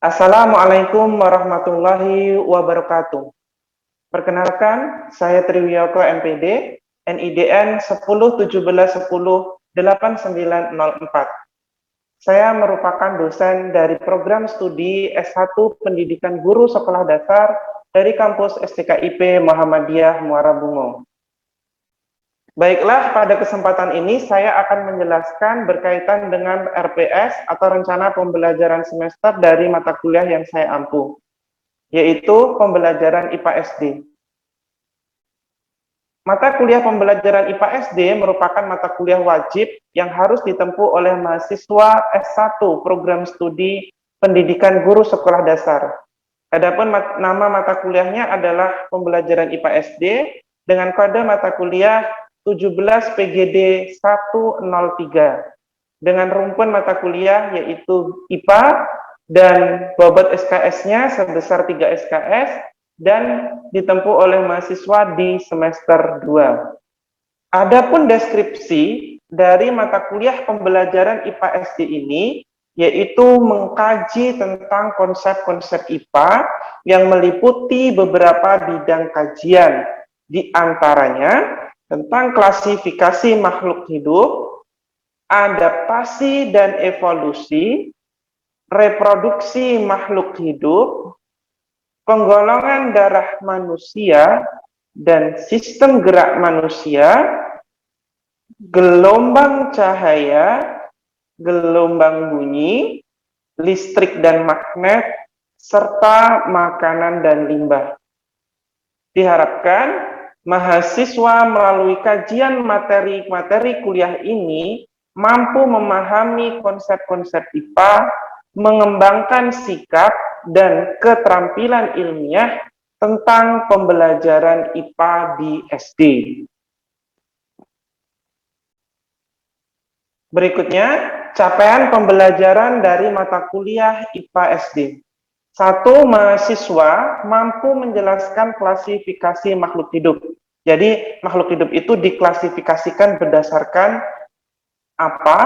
Assalamualaikum warahmatullahi wabarakatuh. Perkenalkan, saya Triwiyoko MPD, NIDN 1017108904. Saya merupakan dosen dari program studi S1 Pendidikan Guru Sekolah Dasar dari kampus STKIP Muhammadiyah Muara Bungo. Baiklah, pada kesempatan ini saya akan menjelaskan berkaitan dengan RPS atau Rencana Pembelajaran Semester dari mata kuliah yang saya ampu, yaitu pembelajaran IPA SD. Mata kuliah pembelajaran IPA SD merupakan mata kuliah wajib yang harus ditempuh oleh mahasiswa S1 program studi Pendidikan Guru Sekolah Dasar. Adapun nama mata kuliahnya adalah pembelajaran IPA SD dengan kode mata kuliah 17 PGD 103 dengan rumpun mata kuliah yaitu IPA dan bobot SKS-nya sebesar 3 SKS dan ditempuh oleh mahasiswa di semester 2. Adapun deskripsi dari mata kuliah pembelajaran IPA SD ini yaitu mengkaji tentang konsep-konsep IPA yang meliputi beberapa bidang kajian, di antaranya tentang klasifikasi makhluk hidup, adaptasi dan evolusi, reproduksi makhluk hidup, penggolongan darah manusia dan sistem gerak manusia, gelombang cahaya, gelombang bunyi, listrik dan magnet, serta makanan dan limbah. Diharapkan mahasiswa melalui kajian materi-materi kuliah ini mampu memahami konsep-konsep IPA, mengembangkan sikap dan keterampilan ilmiah tentang pembelajaran IPA di SD. Berikutnya, capaian pembelajaran dari mata kuliah IPA SD. 1. Mahasiswa mampu menjelaskan klasifikasi makhluk hidup. Jadi, makhluk hidup itu diklasifikasikan berdasarkan apa,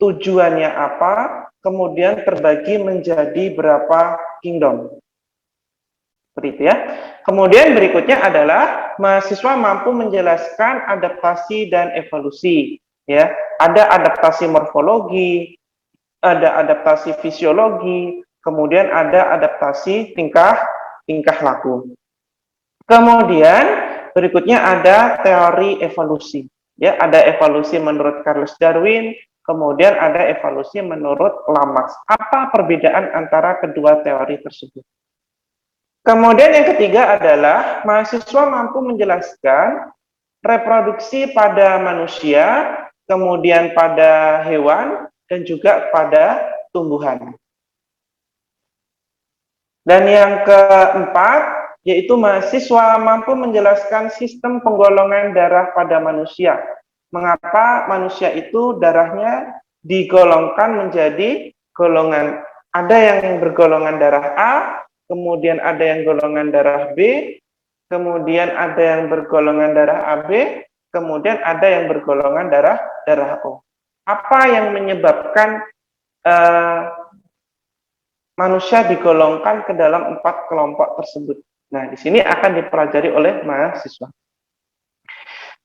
tujuannya apa, kemudian terbagi menjadi berapa kingdom. Seperti itu ya. Kemudian berikutnya adalah mahasiswa mampu menjelaskan adaptasi dan evolusi. Ya, ada adaptasi morfologi, ada adaptasi fisiologi, kemudian ada adaptasi tingkah laku. Kemudian berikutnya ada teori evolusi. Ya, ada evolusi menurut Charles Darwin, kemudian ada evolusi menurut Lamarck. Apa perbedaan antara kedua teori tersebut? Kemudian yang ketiga adalah mahasiswa mampu menjelaskan reproduksi pada manusia, kemudian pada hewan, dan juga pada tumbuhan. Dan yang keempat, yaitu mahasiswa mampu menjelaskan sistem penggolongan darah pada manusia. Mengapa manusia itu darahnya digolongkan menjadi golongan. Ada yang bergolongan darah A, kemudian ada yang golongan darah B, kemudian ada yang bergolongan darah AB, kemudian ada yang bergolongan darah O. Apa yang menyebabkan manusia digolongkan ke dalam 4 kelompok tersebut? Nah, di sini akan dipelajari oleh mahasiswa.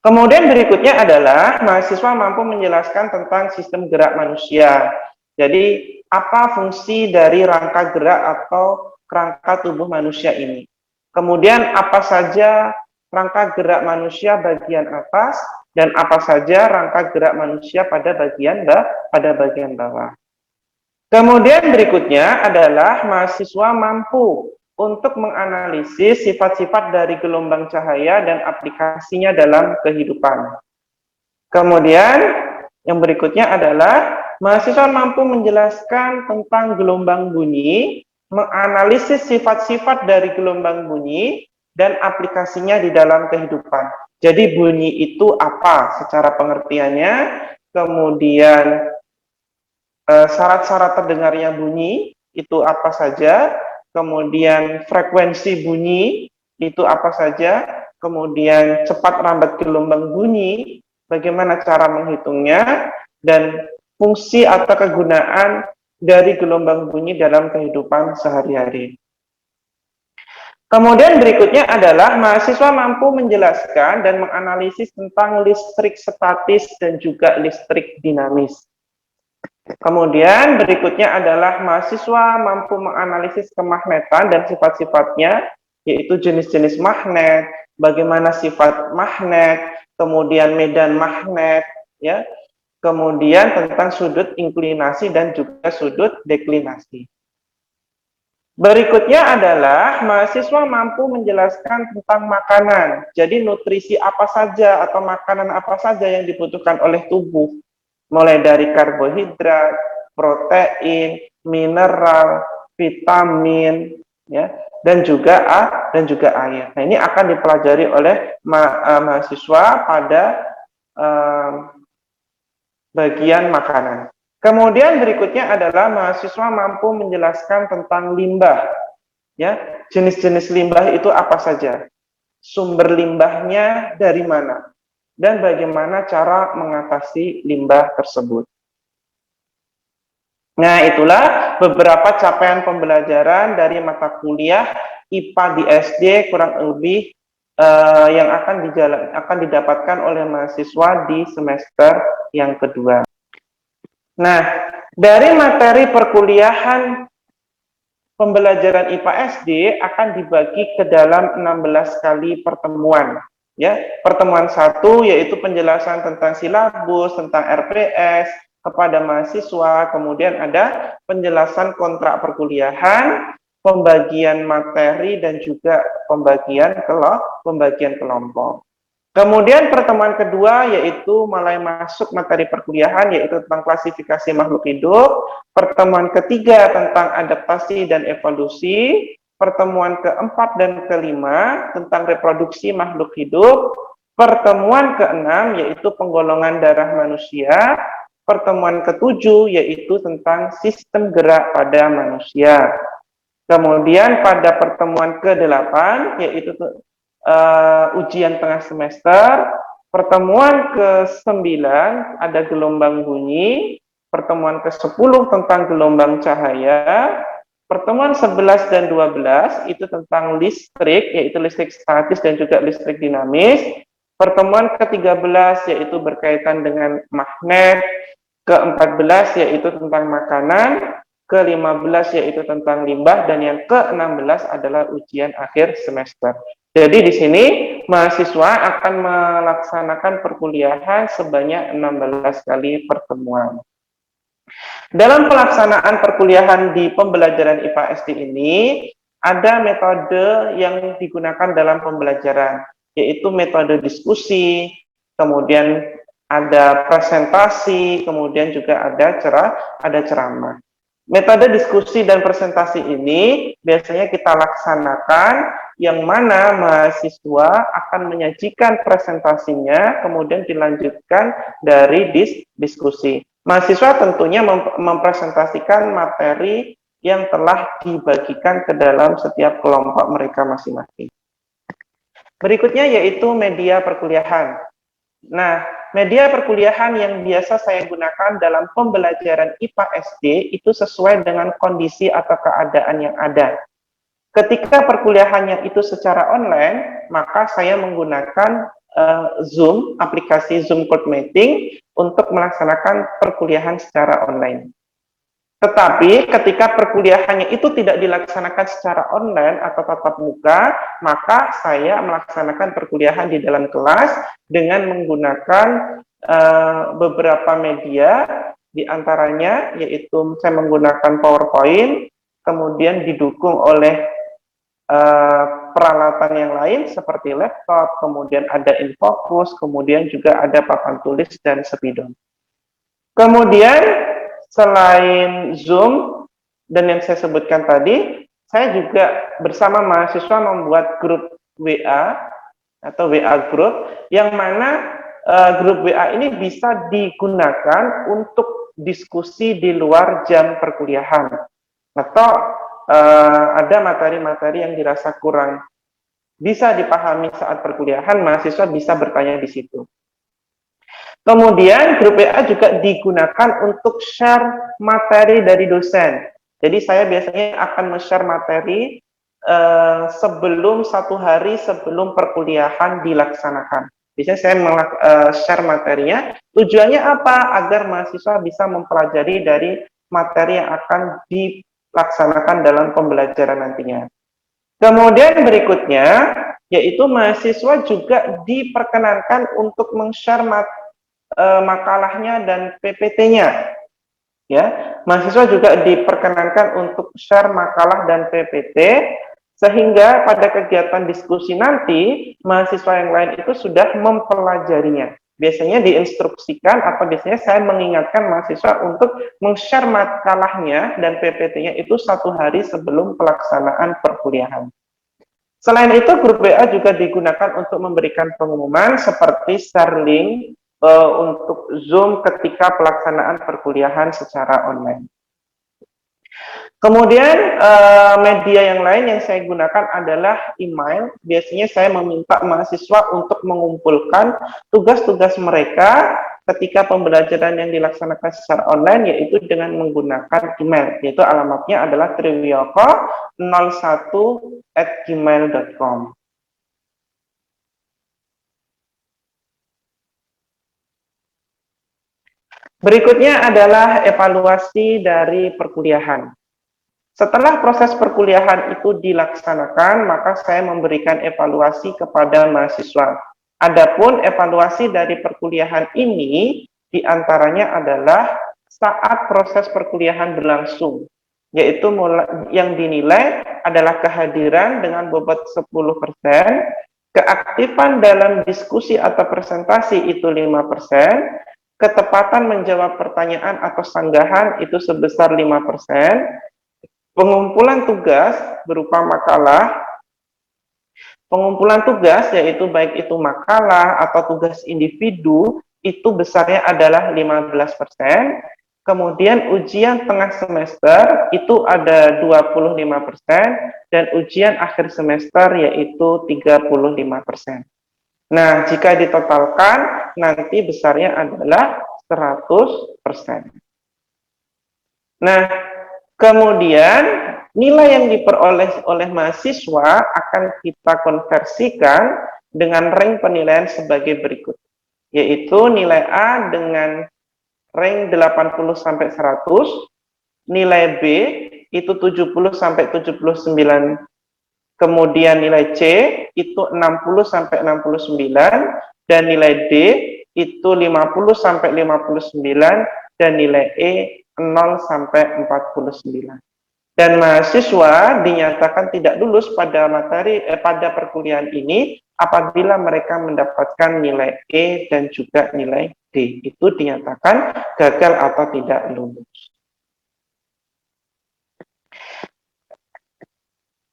Kemudian berikutnya adalah mahasiswa mampu menjelaskan tentang sistem gerak manusia. Jadi, apa fungsi dari rangka gerak atau kerangka tubuh manusia ini? Kemudian apa saja rangka gerak manusia bagian atas dan apa saja rangka gerak manusia pada bagian bawah. Kemudian berikutnya adalah mahasiswa mampu untuk menganalisis sifat-sifat dari gelombang cahaya dan aplikasinya dalam kehidupan. Kemudian yang berikutnya adalah mahasiswa mampu menjelaskan tentang gelombang bunyi, menganalisis sifat-sifat dari gelombang bunyi, dan aplikasinya di dalam kehidupan. Jadi bunyi itu apa secara pengertiannya, kemudian syarat-syarat terdengarnya bunyi itu apa saja, kemudian frekuensi bunyi itu apa saja, kemudian cepat lambat gelombang bunyi, bagaimana cara menghitungnya, dan fungsi atau kegunaan dari gelombang bunyi dalam kehidupan sehari-hari. Kemudian berikutnya adalah mahasiswa mampu menjelaskan dan menganalisis tentang listrik statis dan juga listrik dinamis. Kemudian berikutnya adalah mahasiswa mampu menganalisis kemagnetan dan sifat-sifatnya, yaitu jenis-jenis magnet, bagaimana sifat magnet, kemudian medan magnet, ya, kemudian tentang sudut inklinasi dan juga sudut deklinasi. Berikutnya adalah mahasiswa mampu menjelaskan tentang makanan. Jadi nutrisi apa saja atau makanan apa saja yang dibutuhkan oleh tubuh. Mulai dari karbohidrat, protein, mineral, vitamin, ya, dan juga air. Nah, ini akan dipelajari oleh mahasiswa pada bagian makanan. Kemudian berikutnya adalah mahasiswa mampu menjelaskan tentang limbah. Ya, jenis-jenis limbah itu apa saja? Sumber limbahnya dari mana? Dan bagaimana cara mengatasi limbah tersebut. Nah, itulah beberapa capaian pembelajaran dari mata kuliah IPA di SD kurang lebih yang akan didapatkan oleh mahasiswa di semester yang kedua. Nah, dari materi perkuliahan pembelajaran IPA SD akan dibagi ke dalam 16 kali pertemuan. Ya, pertemuan 1 yaitu penjelasan tentang silabus, tentang RPS kepada mahasiswa, kemudian ada penjelasan kontrak perkuliahan, pembagian materi dan juga pembagian kelompok. Kemudian pertemuan kedua yaitu mulai masuk materi perkuliahan yaitu tentang klasifikasi makhluk hidup. Pertemuan ketiga tentang adaptasi dan evolusi. Pertemuan keempat dan kelima tentang reproduksi makhluk hidup. Pertemuan keenam yaitu penggolongan darah manusia. Pertemuan ketujuh yaitu tentang sistem gerak pada manusia. Kemudian pada pertemuan ke-8 yaitu ujian tengah semester. Pertemuan ke-9 ada gelombang bunyi. Pertemuan ke-10 tentang gelombang cahaya. Pertemuan 11 dan 12 itu tentang listrik, yaitu listrik statis dan juga listrik dinamis. Pertemuan ke-13 yaitu berkaitan dengan magnet. Ke-14 yaitu tentang makanan. Ke-15 yaitu tentang limbah, dan yang ke-16 adalah ujian akhir semester. Jadi di sini mahasiswa akan melaksanakan perkuliahan sebanyak 16 kali pertemuan. Dalam pelaksanaan perkuliahan di pembelajaran IPA SD ini, ada metode yang digunakan dalam pembelajaran, yaitu metode diskusi, kemudian ada presentasi, kemudian juga ada ceramah. Metode diskusi dan presentasi ini biasanya kita laksanakan yang mana mahasiswa akan menyajikan presentasinya, kemudian dilanjutkan dari diskusi. Mahasiswa tentunya mempresentasikan materi yang telah dibagikan ke dalam setiap kelompok mereka masing-masing. Berikutnya yaitu media perkuliahan. Nah, media perkuliahan yang biasa saya gunakan dalam pembelajaran IPA SD itu sesuai dengan kondisi atau keadaan yang ada. Ketika perkuliahannya itu secara online, maka saya menggunakan Zoom, aplikasi Zoom Code Meeting untuk melaksanakan perkuliahan secara online. Tetapi ketika perkuliahannya itu tidak dilaksanakan secara online atau tatap muka, maka saya melaksanakan perkuliahan di dalam kelas dengan menggunakan beberapa media, diantaranya yaitu saya menggunakan PowerPoint, kemudian didukung oleh peralatan yang lain seperti laptop, kemudian ada infocus, kemudian juga ada papan tulis dan spidol. Kemudian selain Zoom dan yang saya sebutkan tadi, saya juga bersama mahasiswa membuat grup WA atau WA group, yang mana grup WA ini bisa digunakan untuk diskusi di luar jam perkuliahan, atau ada materi-materi yang dirasa kurang bisa dipahami saat perkuliahan, mahasiswa bisa bertanya di situ. Kemudian grup WA juga digunakan untuk share materi dari dosen. Jadi saya biasanya akan men-share materi sebelum 1 hari sebelum perkuliahan dilaksanakan. Biasanya saya share materinya. Tujuannya apa? Agar mahasiswa bisa mempelajari dari materi yang akan dilaksanakan dalam pembelajaran nantinya. Kemudian berikutnya, yaitu mahasiswa juga diperkenankan untuk men-share makalahnya dan PPT-nya. Ya, mahasiswa juga diperkenankan untuk share makalah dan PPT, sehingga pada kegiatan diskusi nanti, mahasiswa yang lain itu sudah mempelajarinya. Biasanya diinstruksikan atau biasanya saya mengingatkan mahasiswa untuk men-share makalahnya dan PPT-nya itu 1 hari sebelum pelaksanaan perkuliahan. Selain itu, grup WA juga digunakan untuk memberikan pengumuman seperti share link untuk Zoom ketika pelaksanaan perkuliahan secara online. Kemudian media yang lain yang saya gunakan adalah email. Biasanya saya meminta mahasiswa untuk mengumpulkan tugas-tugas mereka ketika pembelajaran yang dilaksanakan secara online, yaitu dengan menggunakan email, yaitu alamatnya adalah triwiyoko01@gmail.com. Berikutnya adalah evaluasi dari perkuliahan. Setelah proses perkuliahan itu dilaksanakan, maka saya memberikan evaluasi kepada mahasiswa. Adapun evaluasi dari perkuliahan ini, diantaranya adalah saat proses perkuliahan berlangsung, yaitu yang dinilai adalah kehadiran dengan bobot 10%, keaktifan dalam diskusi atau presentasi itu 5%, ketepatan menjawab pertanyaan atau sanggahan itu sebesar 5%, pengumpulan tugas berupa makalah, pengumpulan tugas yaitu baik itu makalah atau tugas individu itu besarnya adalah 15%, kemudian ujian tengah semester itu ada 25%, dan ujian akhir semester yaitu 35%. Nah, jika ditotalkan, nanti besarnya adalah 100%. Nah, kemudian nilai yang diperoleh oleh mahasiswa akan kita konversikan dengan rank penilaian sebagai berikut, yaitu nilai A dengan rank 80-100, nilai B itu 70-79, kemudian nilai C itu 60-69, dan nilai D itu 50-59, dan nilai E 0-49. Dan mahasiswa dinyatakan tidak lulus pada pada perkuliahan ini apabila mereka mendapatkan nilai E dan juga nilai D. Itu dinyatakan gagal atau tidak lulus.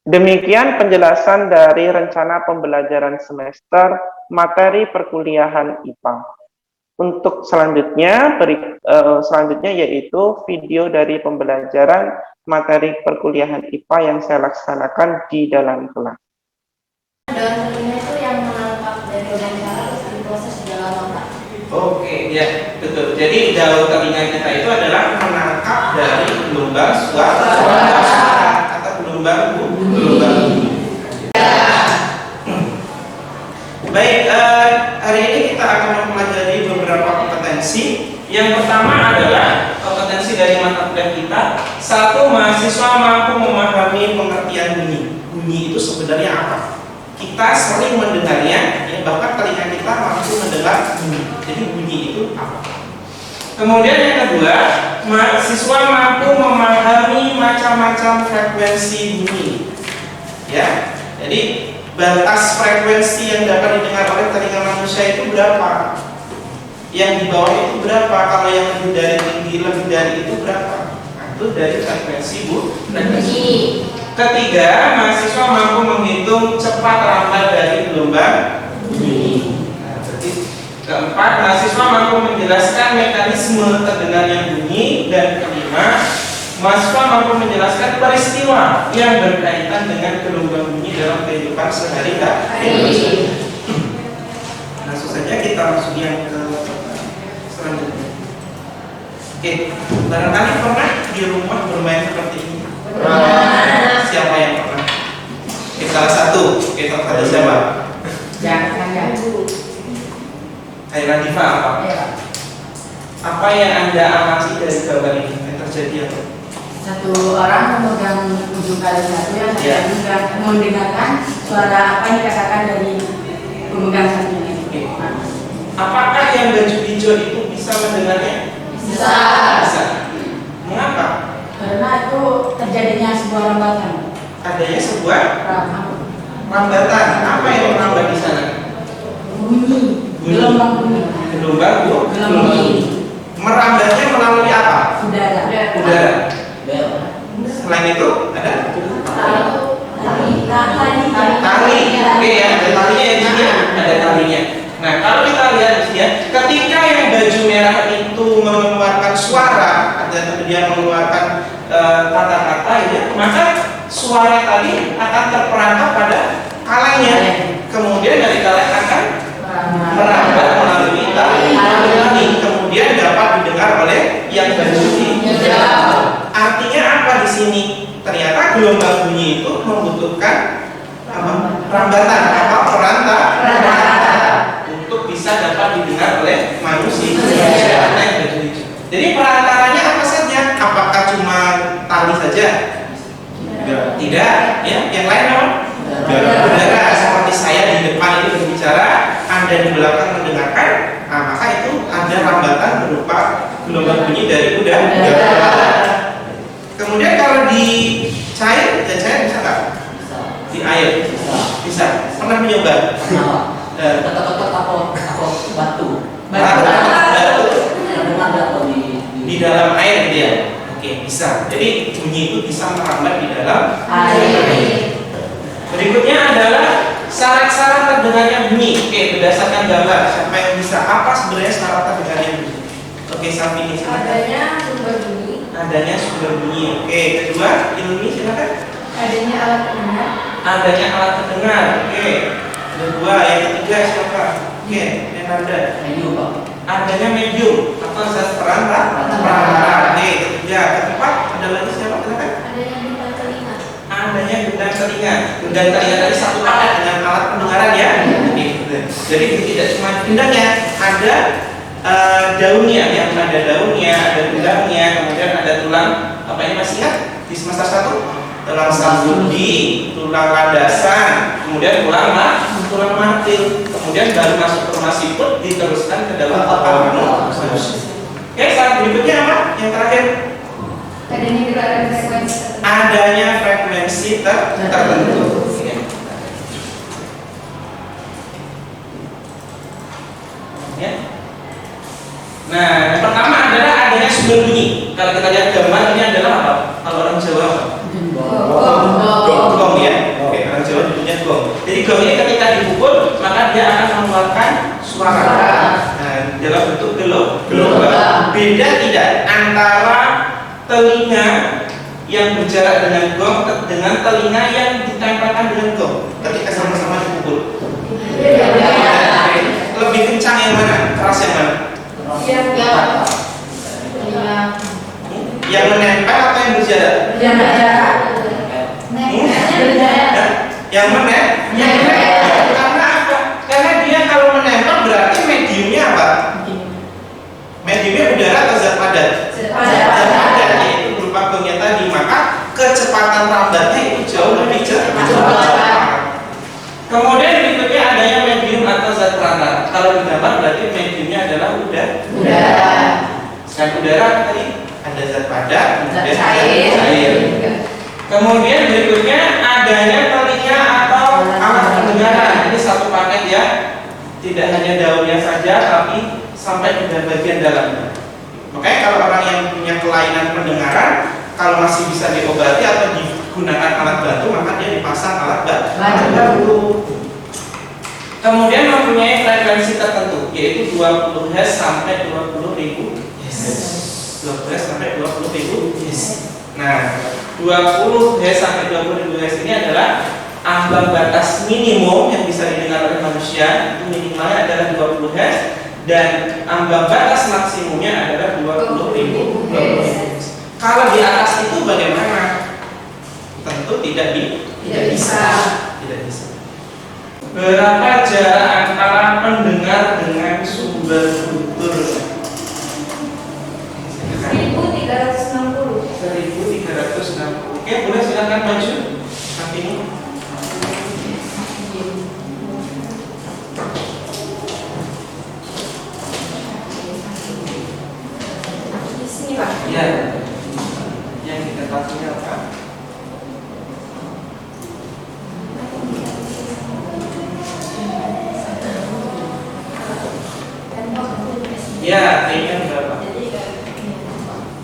Demikian penjelasan dari rencana pembelajaran semester materi perkuliahan IPA. Untuk selanjutnya yaitu video dari pembelajaran materi perkuliahan IPA yang saya laksanakan di dalam kelas. Dan itu yang menangkap dari wawancara terus diproses di dalam otak. Oke, ya betul. Jadi daun telinga kita itu adalah menangkap dari gelombang suara atau gelombang bumi. Baik, hari ini kita akan mempelajari beberapa kompetensi. Yang pertama adalah kompetensi dari mata kuliah kita. 1, mahasiswa mampu memahami pengertian bunyi. Bunyi itu sebenarnya apa? Kita sering mendengarnya, ya, bahkan telinga kita mampu mendengar bunyi. Jadi bunyi itu apa? Kemudian yang kedua, mahasiswa mampu memahami macam-macam frekuensi bunyi. Ya, jadi batas frekuensi yang dapat didengar oleh telinga manusia itu berapa? Yang di bawah itu berapa? Kalau yang lebih dari tinggi, lebih dari itu berapa? Nah, itu dari frekuensi frekuensi. Ketiga, mahasiswa mampu menghitung cepat lambat dari gelombang bunyi. Nah, berarti keempat, mahasiswa mampu menjelaskan mekanisme terdengarnya bunyi. Dan kelima, mahasiswa mampu menjelaskan peristiwa yang berkaitan dengan gelombang bunyi dalam kehidupan sehari-hari. Langsung saja kita masuk yang ke Oke, barangkali pernah di rumah bermain seperti ini? Siapa yang pernah? Oke, salah satu. Oke, salah satu siapa? Jangan saya. Ayo Nadifa, apa? Apa yang Anda amati dari gambar ini yang terjadi apa? Satu orang memegang ujung kali satu yang Ya. saya mendengarkan suara apa yang dikatakan dari pemegang satu ini. Oke. Apakah yang baju hijau itu bisa mendengarnya? Bisa. Bisa. Mengapa? Karena itu terjadinya sebuah rambatan. Adanya sebuah Rambatan. rambatan. Apa yang merambat di sana? Bunyi. Gelombang bunyi. Gelombang bu? Gelombang bunyi. Merambatnya melalui apa? Udara. Udara. Selain itu ada tali. Oke ya, ada talinya ya di sini. Ada talinya. Nah, kalau kita lihat di sini ya, ketika yang baju merah itu mengeluarkan suara atau dia mengeluarkan kata-kata ya, maka suara tadi akan terperangkap pada kalengnya. Kemudian dari kaleng akan merambat melalui tali, kemudian dapat didengar oleh yang baju hijau. Artinya apa di sini? Ternyata gelombang bunyi itu membutuhkan apa? Rambatan atau perantara untuk bisa dapat didengar oleh manusia. Jadi perantaranya apa saja? Apakah cuma tali saja? Tidak. Ya, yang lain apa? Udara. Seperti saya di depan ini berbicara, Anda di belakang mendengarkan, maka itu ada rambatan berupa gelombang bunyi dari udara. Kemudian kalau di cair bisa nggak? Di air bisa. Pernah mencoba? Batu. Di dalam air gitu ya. Oke, bisa. Jadi bunyi itu bisa merambat di dalam air. Berikutnya adalah syarat-syarat terdengarnya bunyi. Oke, berdasarkan gambar, siapa yang bisa? Apa sebenarnya syarat terdengarnya bunyi? Oke, Safi ini silakan. Adanya sumber bunyi, Adanya sumber bunyi. Oke, kedua, Ilmi silakan. adanya alat pendengar, Adanya alat terdengar. Oke. Kedua, yang ketiga siapa? Oke, Renanda. Adanya medium atau zat perantara. Oke, ketiga, keempat ada lagi siapa? Silakan. adanya bintang telinga, Adanya gendang telinga. Gendang telinga tadi satu paket dengan alat pendengaran ya. Jadi tidak cuma gendangnya, ada daunnya ya, ada daunnya, ada gendangnya, kemudian ada tulang apa ini masih ingat di semester 1? Tulang sambudi, tulang landasan, kemudian tulang martil, kemudian baru masuk ke rumah siput diteruskan ke dalam kepala manusia. Oke, saat berikutnya apa? Yang terakhir, adanya gerakan frekuensi, adanya frekuensi tertentu. Ya. Nah, yang pertama adalah adanya sumber bunyi. Kalau kita lihat gambar ini adalah apa? Kalau orang Jawa apa? Gong ya. Oke, orang Jawa nyebutnya gong. Jadi gong ini ketika dipukul maka dia akan mengeluarkan suara. Nah, dalam bentuk gelombang. Beda tidak antara telinga yang berjarak dengan gong dengan telinga yang ditempelkan dengan gong ketika sama-sama dipukul. Lebih kencang yang mana? Keras yang mana? Yang menempel atau yang berjarak? Yang menempel. Karena apa? Karena dia kalau menempel berarti mediumnya apa? Mediumnya udara atau zat padat? Zat padat, yaitu berupa gongnya tadi. Maka kecepatan rambatnya itu jauh lebih cepat. Kemudian berikutnya adanya medium atau zat perantara. Kalau di gambar berarti mediumnya adalah udara. Selain udara tadi ada zat padat, kemudian cair. Kemudian berikutnya adanya telinga atau alat pendengaran. Ini satu paket ya, tidak hanya daunnya saja, tapi sampai ke bagian dalamnya. Makanya kalau orang yang punya kelainan pendengaran, kalau masih bisa diobati atau digunakan alat bantu, maka dia dipasang alat bantu. Kemudian mempunyai frekuensi tertentu, yaitu 20 Hz sampai 20.000 Hz. 12 sampai 20.000 Hz. Nah, 20 Hz sampai 20.000 Hz ini adalah ambang batas minimum yang bisa didengar oleh manusia. Itu minimalnya adalah 20 Hz dan ambang batas maksimumnya adalah 20.000 Hz. Kalau di atas itu bagaimana? Tentu tidak bisa. Tidak bisa. Berapa jarak antara pendengar dengan sumber tutur? 1360. 1360. Oke, boleh silakan maju. Samping. Ya, yang kita tahunya apa? Ya, T-nya berapa?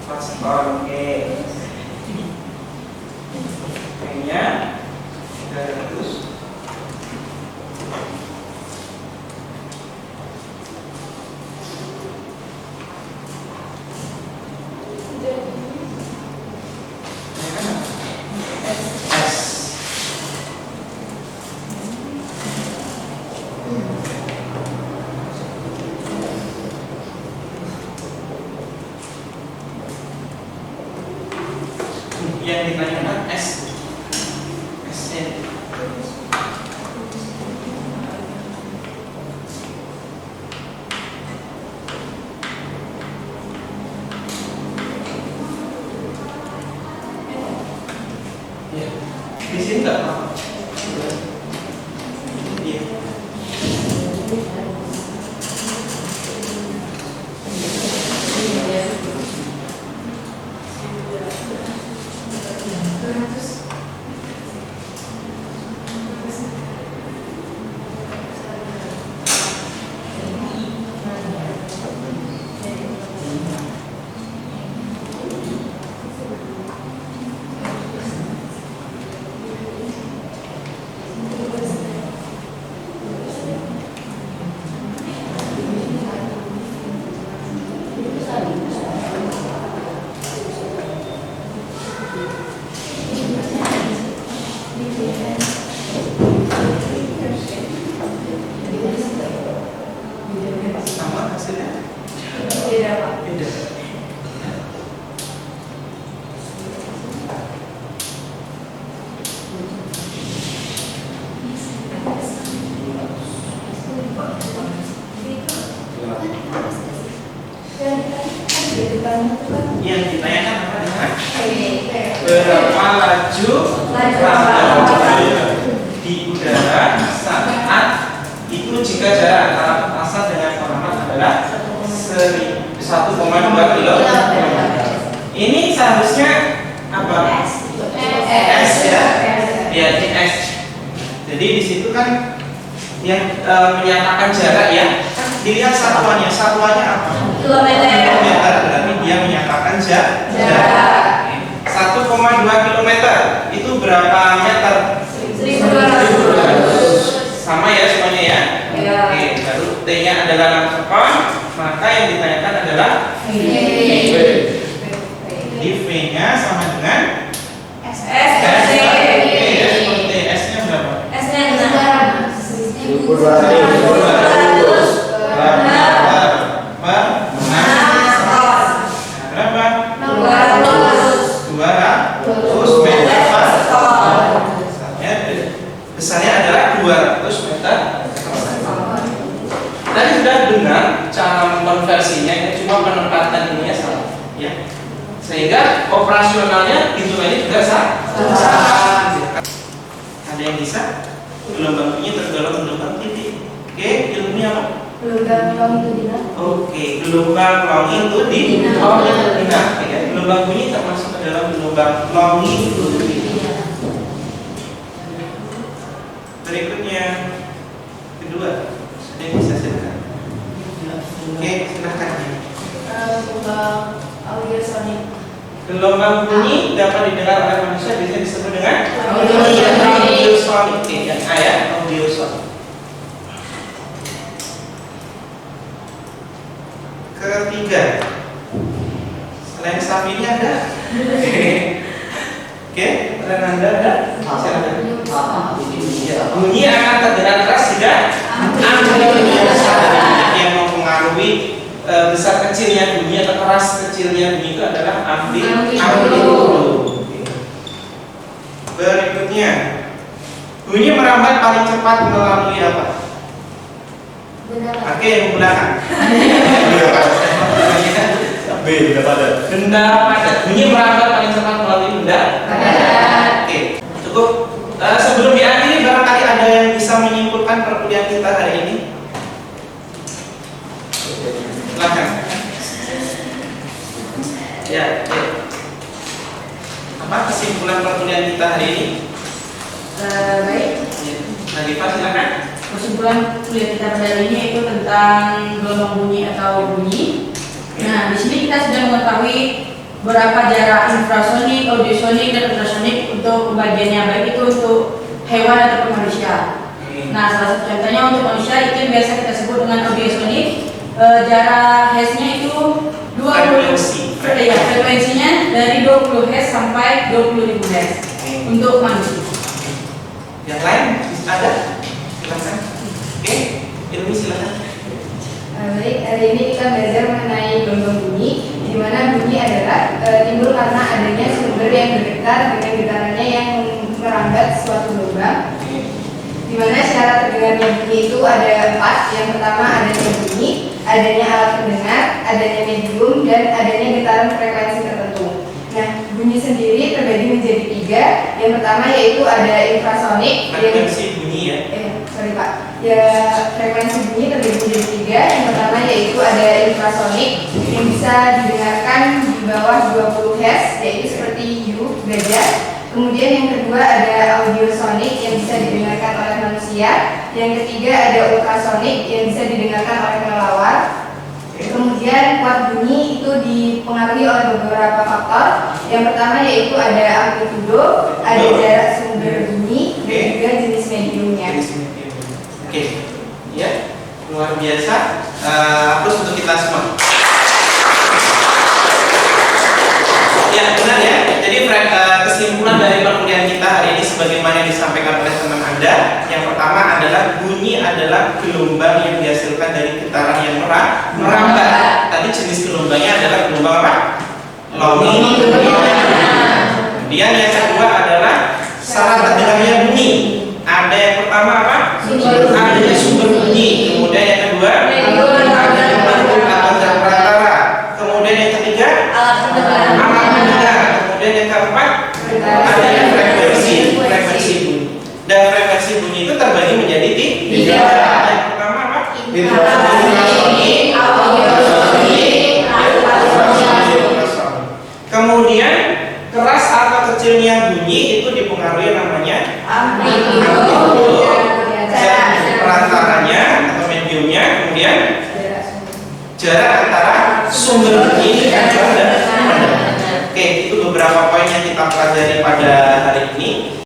Pas, oke. T-nya 300. Yang ditanyakan S. S-nya. Ya. Di sini nggak apa-apa. Iya. Sama hasilnya? Beda, Pak. Beda. Yang ditanyakan apa dengan berapa laju di udara saat itu jika jarak antara petasan dengan pengamat adalah 1,2 km. Ini seharusnya apa? S ya? Ya, ini S. Jadi di situ kan yang menyatakan jarak ya. Dilihat satuannya. Satuannya apa? Kilometer. Berarti dia menyatakan jarak. 1,2 km itu berapa meter? 1200. Sama ya semuanya ya? Ya. Oke, baru T-nya adalah 6 sekon, maka yang ditanyakan adalah di V-nya sama dengan S. Oke, ya, seperti S-nya berapa? Berapa? 200 meter per sekon. Besarnya adalah 200 meter. Tadi sudah dengar cara mengkonversinya, ini cuma penempatan ininya salah, ya. Sehingga operasionalnya hitungannya juga sama. Ada yang bisa? Gelombang bunyi tergolong gelombang titik. Oke, ilmunya apa? Oke, gelombang longitudinal. Ya, gelombang bunyi termasuk ke dalam gelombang longitudinal. Berikutnya kedua, ada yang bisa silakan. Oke, silakan. Gelombang bunyi dapat didengar oleh manusia bisa disebut dengan audiosonik. Oke, yang A ya, audiosonik. Ketiga, selain sapi ini ada. Oke, Renanda ada. Silakan. Bunyi akan terdengar keras jika yang mempengaruhi besar kecilnya bunyi atau keras kecilnya bunyi itu adalah Amplitudo. amplitudo. Berikutnya, bunyi merambat paling cepat melalui apa? Benar. Oke, yang menggunakan B tidak pada. benda padat. Bunyi merambat paling cepat melalui benda Padat. Oke, cukup. Sebelum diakhiri, barangkali ada yang bisa menyimpulkan perkuliahan kita hari ini. Silakan. Ya, ya. Apa kesimpulan perkuliahan kita hari ini? Baik. Ya. Nadifa, silakan. Kesimpulan kuliah kita pada hari ini yaitu tentang gelombang bunyi atau bunyi. Nah, di sini kita sudah mengetahui berapa jarak infrasonik, audiosonik, dan ultrasonik untuk pembagiannya, baik itu untuk hewan ataupun manusia. Nah, salah satu contohnya untuk manusia itu yang biasa kita sebut dengan audiosonik. Jarak Hz-nya itu 20 ya, frekuensinya dari 20 Hz sampai 20.000 Hz untuk manusia. Yang lain ada? Silakan. Oke, Ilmi silakan. Baik, hari ini kita belajar mengenai gelombang bunyi, di mana bunyi adalah timbul karena adanya sumber yang bergetar dengan getarannya yang merambat suatu gelombang. Di mana syarat terdengarnya bunyi itu ada 4. Yang pertama adanya bunyi, adanya alat pendengar, adanya medium, dan adanya getaran frekuensi tertentu. Nah, bunyi sendiri terbagi menjadi 3. Yang pertama yaitu ada infrasonik. Frekuensi bunyi ya. Sorry Pak. Ya, frekuensi bunyi terbagi menjadi 3. Yang pertama yaitu ada infrasonik yang bisa didengarkan di bawah 20 Hz, yaitu seperti hiu, gajah. Kemudian yang kedua ada audiosonik yang bisa didengarkan oleh manusia. Yang ketiga ada ultrasonik yang bisa didengarkan oleh kelelawar. Kemudian kuat bunyi itu dipengaruhi oleh beberapa faktor. Yang pertama yaitu ada amplitudo, ada jarak sumber bunyi, dan juga jenis mediumnya. Oke, ya, luar biasa. Terus untuk kita semua. Ya, benar ya. Jadi kesimpulan dari perkuliahan kita hari ini sebagaimana yang disampaikan oleh teman Anda. Yang pertama adalah bunyi adalah gelombang yang dihasilkan dari getaran yang merambat. Tadi jenis gelombangnya adalah gelombang apa? Longitudinal. Kemudian yang kedua adalah syarat terdengarnya bunyi. Ada yang pertama apa? Adanya sumber bunyi. Kemudian yang kedua adanya bentuk atau jarak perantara. Kemudian yang ketiga alat pendengar. Kemudian yang keempat adanya frekuensi bunyi. Dan frekuensi bunyi itu terbagi menjadi 3. Yang pertama apa? Kemudian keras atau kecilnya bunyi itu dipengaruhi namanya amplitudo, perantaranya atau mediumnya, kemudian jarak antara sumber bunyi dengan benda. Oke, itu beberapa poin yang kita pelajari pada hari ini.